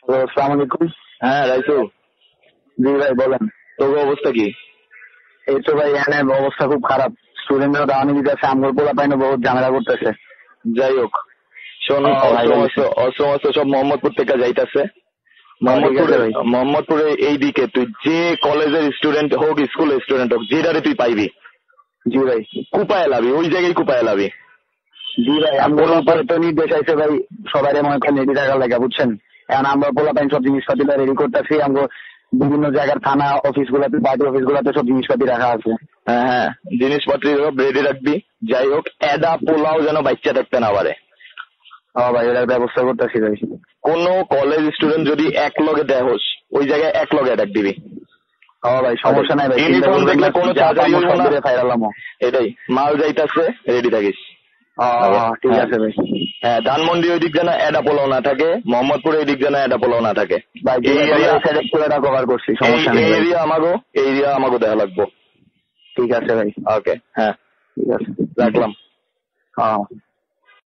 Hello, আসসালামু আলাইকুম। হ্যাঁ রাইসু, জি ভাই বলেন। তোর অবস্থা কি? এই তো ভাই এখানে অবস্থা খুব খারাপ। স্টুডেন্টরা দাওয়ানি দিতেছে, আমগুলো পোলা পাইনে বহুত ঝামেলা করতেছে। যাই হোক, শোন, ভাই বলছি। অস্ত্র সব মোহাম্মদপুর থেকে যাইতাছে। ঠিক আছে ভাই। মোহাম্মদপুরে এই দিকে তুই যে কলেজের স্টুডেন্ট হোক, স্কুলের স্টুডেন্ট হোক, যেটারে তুই পাইবি জি ভাই। কুপায় লাবি, ওই জায়গায় কুপায় লাবি। জি ভাই, আর আমগুলো পোলা উপরে তো নির্দেশ আছে ভাই, সবাই মনে করেন রেডি থাকার লাগে, বুঝছেন। এখন আমরা পোলা পাইন সব জিনিসপাতি রেডি করতেছি। আমরা বিভিন্ন জায়গার থানা অফিস গুলাতে, পার্টি অফিস গুলাতে সব জিনিসপাতি রাখা আছে। হ্যাঁ হ্যাঁ, জিনিসপত্র সব রেডি রাখবি। যাই হোক, এডা পোলাও যেন বাচ্চা থাকতে না পারে। ভাই এটার ব্যবস্থা করতেছি ভাই। কোন কলেজ স্টুডেন্ট যদি এক লগে দেহস, ওই জায়গায় এক লগে অ্যাটাক দিবি। ভাই সমস্যা নাই ভাই, ইউনিফর্ম দেখলে কোনো চার্জারি হইব না। ফাইরালাম। এটাই, মাল যাইতাছে, রেডি থাকিস। ঠিক আছে ভাই। হ্যাঁ, ধানমন্ডি ওই দিক যেন এডা পোলাও না থাকে, মোহাম্মদপুর এই দিক যেন এডা পোলাও না থাকে। ভাই এই এরিয়া কভার করছি, সমস্যা নেই। এই এরিয়া আমাগো দেখা লাগবো। ঠিক আছে ভাই। ওকে, হ্যাঁ ঠিক আছে, রাখলাম। হ্যাঁ।